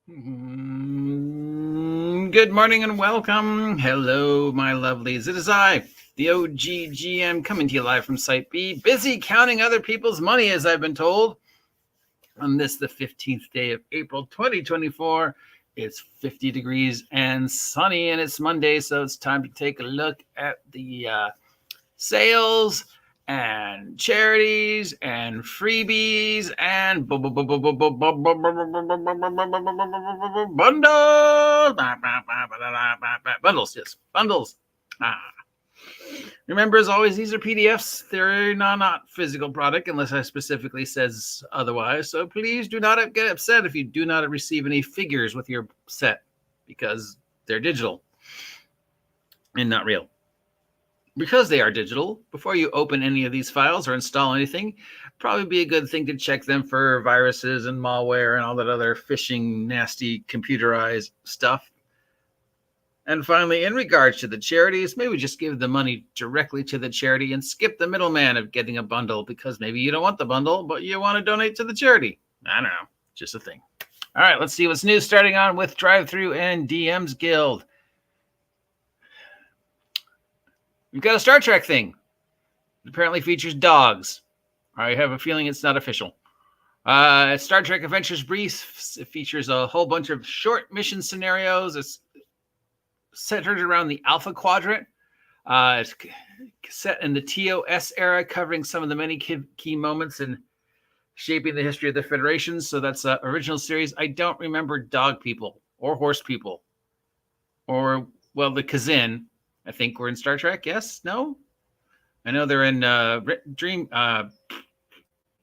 Good morning and welcome. Hello, my lovelies. It is I, the OGGM, coming to you live from Site B, busy counting other people's money, as I've been told. On this, the 15th day of April, 2024. It's 50 degrees and sunny, and it's Monday, so it's time to take a look at the sales and charities and freebies and bundles. Yes, bundles. Remember, as always, these are PDFs. They're not physical product unless I specifically says otherwise. So please do not get upset if you do not receive any figures with your set, because they're digital and not real. Because they are digital, before you open any of these files or install anything, probably be a good thing to check them for viruses and malware and all that other phishing, nasty, computerized stuff. And finally, in regards to the charities, maybe just give the money directly to the charity and skip the middleman of getting a bundle, because maybe you don't want the bundle, but you want to donate to the charity. I don't know, just a thing. All right, let's see what's new, starting on with Drive-Thru and DM's Guild. We've got a Star Trek thing. It apparently features dogs. I have a feeling it's not official. Star Trek Adventures Brief. It features a whole bunch of short mission scenarios. It's centered around the Alpha Quadrant. It's set in the TOS era, covering some of the many key moments in shaping the history of the Federation. So that's an original series. I don't remember dog people or horse people or, well, the Kazin. I think we're in Star Trek. Yes? No? I know they're in Dream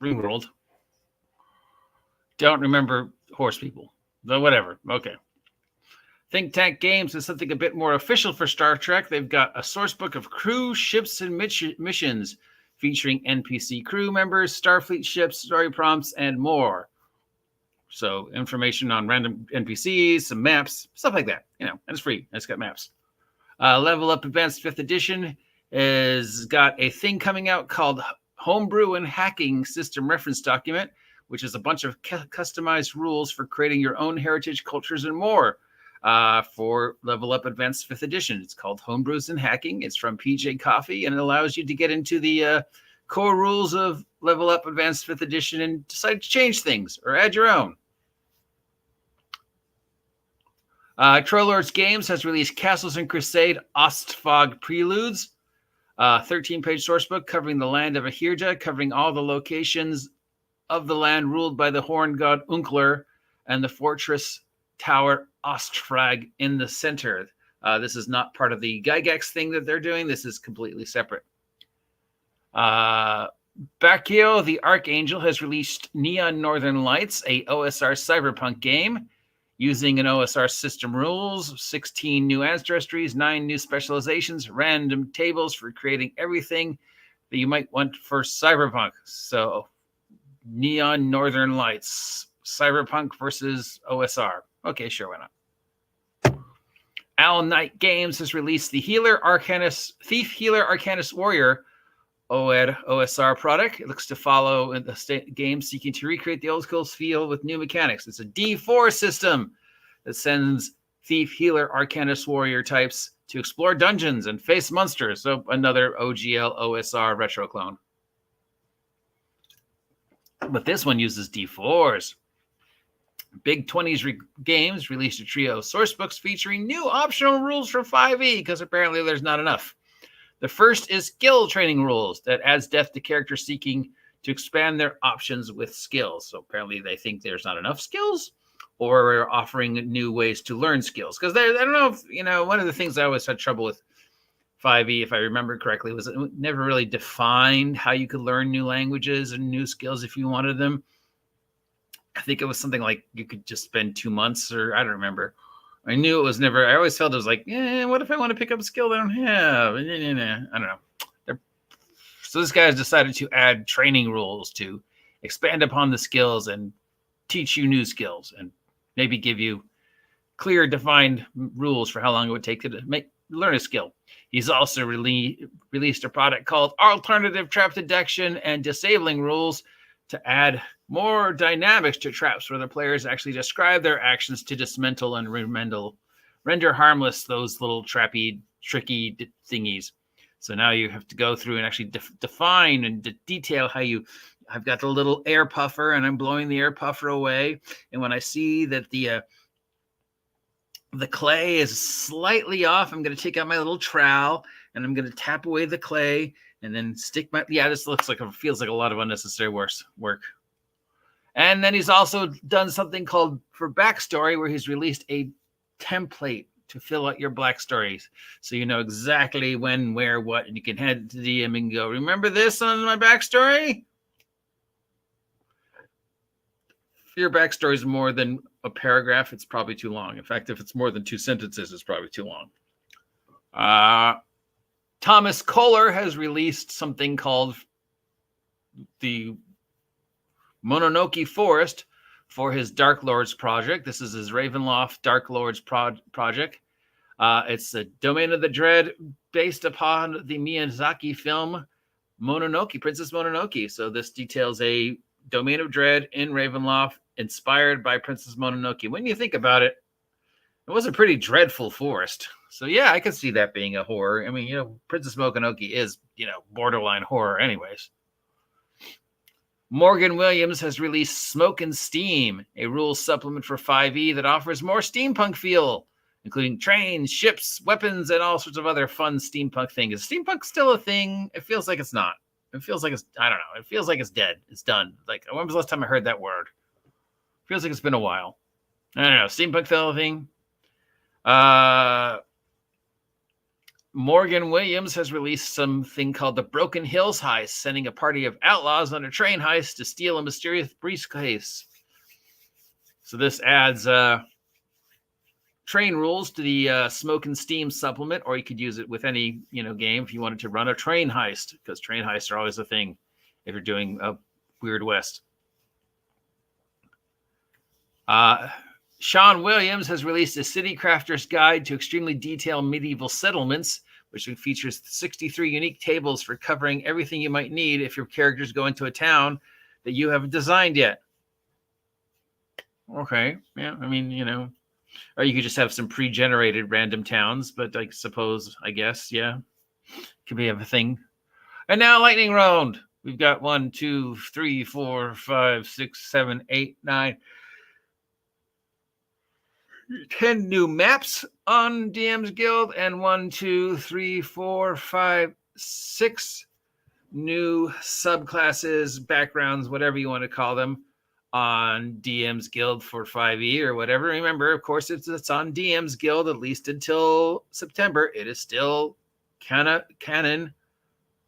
World. Don't remember horse people. Though whatever. Okay. Think Tank Games is something a bit more official for Star Trek. They've got a source book of crew, ships, and missions featuring NPC crew members, Starfleet ships, story prompts, and more. So information on random NPCs, some maps, stuff like that. And it's free. It's got maps. Level Up Advanced 5th Edition has got a thing coming out called Homebrew and Hacking System Reference Document, which is a bunch of customized rules for creating your own heritage, cultures, and more for Level Up Advanced 5th Edition. It's called Homebrews and Hacking. It's from PJ Coffee, and it allows you to get into the core rules of Level Up Advanced 5th Edition and decide to change things or add your own. Trollords Games has released Castles and Crusade Ostfog Preludes, 13-page sourcebook covering the land of Ahirja, covering all the locations of the land ruled by the horn god Unkler and the fortress tower Ostfrag in the center. This is not part of the Gygax thing that they're doing. This is completely separate. Bacchio the Archangel has released Neon Northern Lights, a OSR cyberpunk game. Using an OSR system rules, 16 new ancestries, 9 new specializations, random tables for creating everything that you might want for Cyberpunk. So, Neon Northern Lights, Cyberpunk versus OSR. Okay, sure, why not? Owl Knight Games has released the Thief Healer Arcanist Warrior OED OSR product. It looks to follow in the game seeking to recreate the old school feel with new mechanics. It's a D4 system that sends Thief, Healer, Arcanist, Warrior types to explore dungeons and face monsters. So another OGL OSR retro clone. But this one uses D4s. Big 20s Games released a trio of source books featuring new optional rules for 5e, because apparently there's not enough. The first is skill training rules that adds depth to characters seeking to expand their options with skills. So apparently they think there's not enough skills, or we're offering new ways to learn skills. Because I don't know if, one of the things I always had trouble with 5e, if I remember correctly, was it never really defined how you could learn new languages and new skills if you wanted them. I think it was something like you could just spend 2 months, or I don't remember. I knew it was never, I always felt it was like, what if I want to pick up a skill I don't have? I don't know. So this guy has decided to add training rules to expand upon the skills and teach you new skills and maybe give you clear, defined rules for how long it would take to learn a skill. He's also released a product called Alternative Trap Detection and Disabling Rules to add more dynamics to traps where the players actually describe their actions to dismantle and render harmless those little trappy, tricky thingies. So now you have to go through and actually define and detail how you. I've got the little air puffer, and I'm blowing the air puffer away. And when I see that the clay is slightly off, I'm going to take out my little trowel, and I'm going to tap away the clay, and then stick my. Yeah, this feels like a lot of unnecessary work. And then he's also done something called for backstory, where he's released a template to fill out your backstories, so you know exactly when, where, what, and you can head to the DM and go, remember this on my backstory? If your backstory is more than a paragraph, it's probably too long. In fact, if it's more than 2 sentences, it's probably too long. Thomas Kohler has released something called the Mononoke Forest for his Dark Lords project. This is his Ravenloft Dark Lords project. It's a Domain of the Dread based upon the Miyazaki film Mononoke, Princess Mononoke. So this details a Domain of Dread in Ravenloft inspired by Princess Mononoke. When you think about it, it was a pretty dreadful forest. So yeah, I could see that being a horror. I mean, Princess Mononoke is, borderline horror anyways. Morgan Williams has released Smoke and Steam, a rules supplement for 5e that offers more steampunk feel, including trains, ships, weapons, and all sorts of other fun steampunk things. Is steampunk still a thing? It feels like it's not. It feels like I don't know. It feels like it's dead. It's done. Like, when was the last time I heard that word? Feels like it's been a while. I don't know. Steampunk still a thing? Morgan Williams has released something called the Broken Hills Heist, sending a party of outlaws on a train heist to steal a mysterious briefcase. So this adds train rules to the Smoke and Steam supplement, or you could use it with any game if you wanted to run a train heist, because train heists are always a thing if you're doing a Weird West. Sean Williams has released a City Crafter's Guide to Extremely Detailed Medieval Settlements, which features 63 unique tables for covering everything you might need if your characters go into a town that you haven't designed yet. Okay, yeah, I mean, or you could just have some pre-generated random towns, but I guess, yeah, could be a thing. And now lightning round. We've got 1, 2, 3, 4, 5, 6, 7, 8, 9, 10 new maps on DM's Guild, and 1, 2, 3, 4, 5, 6 new subclasses, backgrounds, whatever you want to call them, on DM's Guild for 5e or whatever. Remember, of course, it's on DM's Guild at least until September. It is still canon,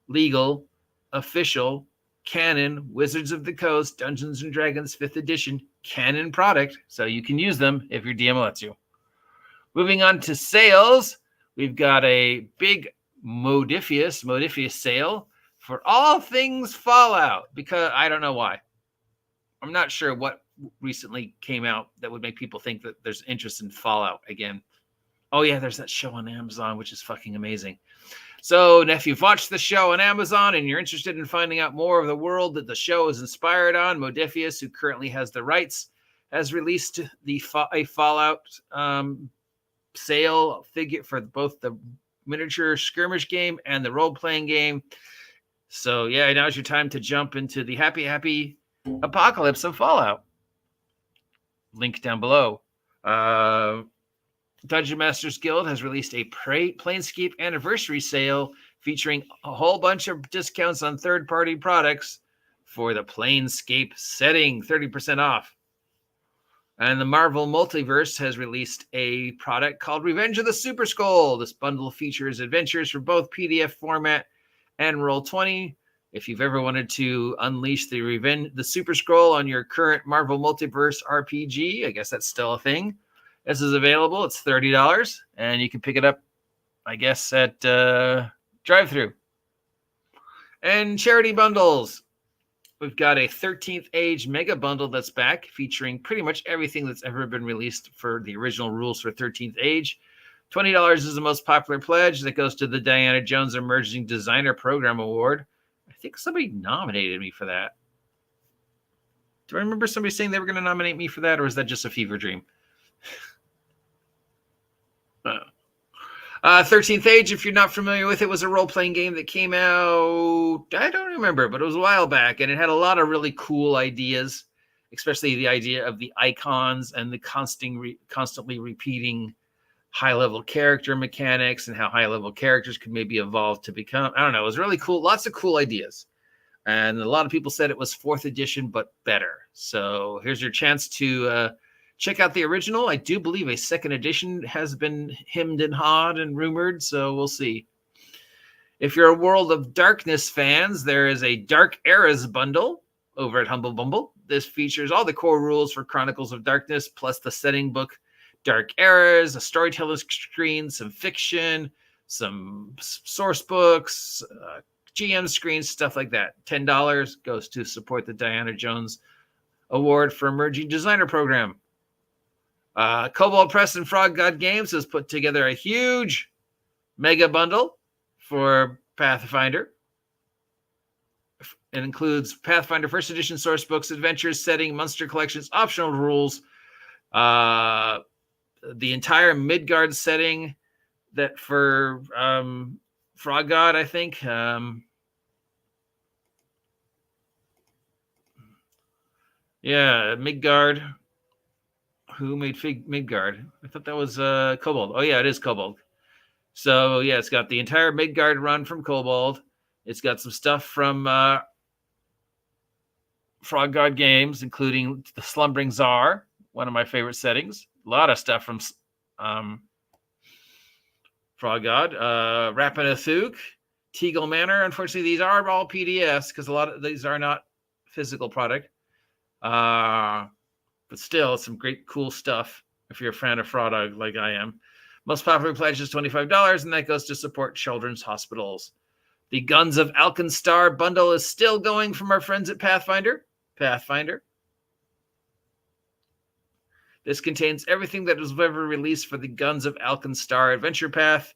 legal, official, canon, Wizards of the Coast, Dungeons and Dragons 5th edition, canon product, so you can use them if your DM lets you. Moving on to sales, we've got a big Modifius sale for all things Fallout, because I don't know why. I'm not sure what recently came out that would make people think that there's interest in Fallout again. Oh yeah, there's that show on Amazon, which is fucking amazing. So if you've watched the show on Amazon and you're interested in finding out more of the world that the show is inspired on, Modifius, who currently has the rights, has released a Fallout sale figure for both the miniature skirmish game and the role-playing game. So yeah, now's your time to jump into the happy apocalypse of Fallout. Link down below. Dungeon Masters Guild has released a Planescape anniversary sale featuring a whole bunch of discounts on third-party products for the Planescape setting, 30% off. And the Marvel Multiverse has released a product called Revenge of the Super Skull. This bundle features adventures for both PDF format and Roll20. If you've ever wanted to unleash the Super Scroll on your current Marvel Multiverse RPG, I guess that's still a thing. This is available. It's $30, and you can pick it up, I guess, at drive-thru. And charity bundles. We've got a 13th Age Mega Bundle that's back, featuring pretty much everything that's ever been released for the original rules for 13th Age. $20 is the most popular pledge. That goes to the Diana Jones Emerging Designer Program Award. I think somebody nominated me for that. Do I remember somebody saying they were going to nominate me for that, or is that just a fever dream? 13th Age, if you're not familiar with it, was a role-playing game that came out, I don't remember, but it was a while back, and it had a lot of really cool ideas, especially the idea of the icons and the constantly repeating high-level character mechanics and how high-level characters could maybe evolve to become, I don't know, it was really cool. Lots of cool ideas. And a lot of people said it was 4th edition, but better. So here's your chance to check out the original. I do believe a 2nd edition has been hemmed and hawed and rumored, so we'll see. If you're a World of Darkness fans, there is a Dark Eras bundle over at Humble Bumble. This features all the core rules for Chronicles of Darkness, plus the setting book, Dark Eras, a storyteller's screen, some fiction, some source books, GM screens, stuff like that. $10 goes to support the Diana Jones Award for Emerging Designer Program. Cobalt Press and Frog God Games has put together a huge mega bundle for Pathfinder. It includes Pathfinder First Edition source books, adventures, setting, monster collections, optional rules, the entire Midgard setting that for Frog God, I think. Yeah, Midgard. Who made Midgard? I thought that was Kobold. Oh, yeah, it is Kobold. So, yeah, it's got the entire Midgard run from Kobold. It's got some stuff from Frog God Games, including the Slumbering Tsar, one of my favorite settings. A lot of stuff from Frog God. Rapanathuk, Teagle Manor. Unfortunately, these are all PDFs because a lot of these are not physical product. But still, some great, cool stuff if you're a fan of Frog like I am. Most popular pledge is $25, and that goes to support children's hospitals. The Guns of Alkenstar bundle is still going from our friends at Pathfinder. This contains everything that was ever released for the Guns of Alkenstar Adventure Path.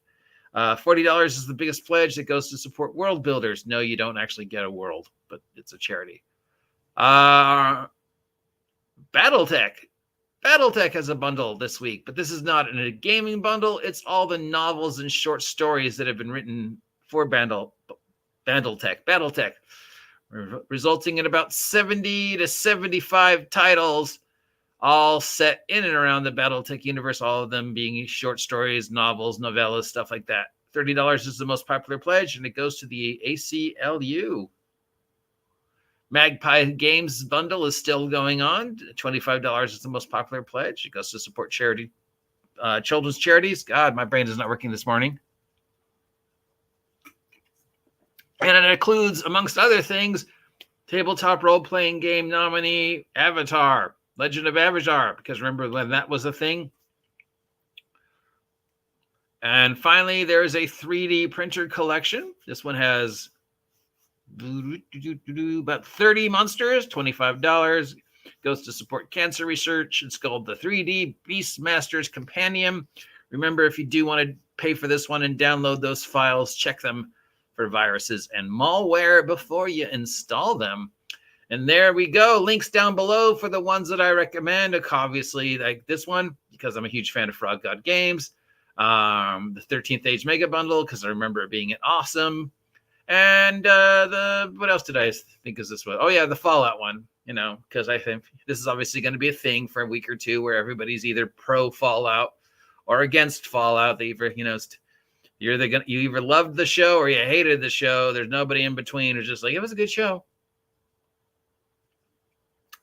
$40 is the biggest pledge that goes to support world builders. No, you don't actually get a world, but it's a charity. Battletech. Battletech has a bundle this week, but this is not a gaming bundle. It's all the novels and short stories that have been written for Battletech, resulting in about 70 to 75 titles, all set in and around the Battletech universe, all of them being short stories, novels, novellas, stuff like that. $30 is the most popular pledge, and it goes to the ACLU. Magpie Games bundle is still going on. $25 is the most popular pledge. It goes to support charity, children's charities. God, my brain is not working this morning. And it includes, amongst other things, tabletop role-playing game nominee Avatar, Legend of Avatar, because remember when that was a thing? And finally, there is a 3D printer collection. This one has about 30 monsters, $25. Goes to support cancer research. It's called the 3D Beastmasters Compendium. Remember, if you do want to pay for this one and download those files, check them for viruses and malware before you install them. And there we go. Links down below for the ones that I recommend. Obviously, like this one, because I'm a huge fan of Frog God Games. The 13th Age Mega Bundle, because I remember it being awesome. And what else did I think is this one? Oh, yeah, the Fallout one, because I think this is obviously going to be a thing for a week or two where everybody's either pro Fallout or against Fallout. You either loved the show or you hated the show. There's nobody in between who's just like, it was a good show.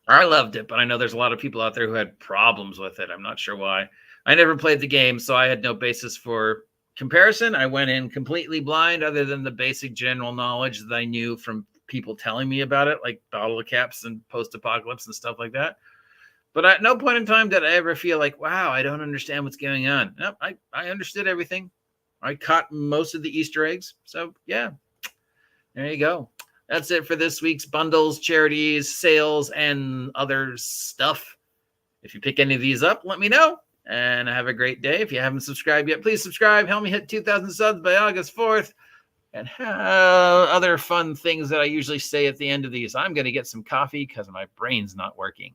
I loved it, but I know there's a lot of people out there who had problems with it. I'm not sure why. I never played the game, so I had no basis for comparison. I went in completely blind other than the basic general knowledge that I knew from people telling me about it, like bottle caps and post-apocalypse and stuff like that. But at no point in time did I ever feel like, wow, I don't understand what's going on. No, I understood everything. I caught most of the Easter eggs. So, yeah, there you go. That's it for this week's bundles, charities, sales, and other stuff. If you pick any of these up, let me know. And have a great day. If you haven't subscribed yet, please subscribe. Help me hit 2,000 subs by August 4th. and other fun things that I usually say at the end of these. I'm going to get some coffee because my brain's not working.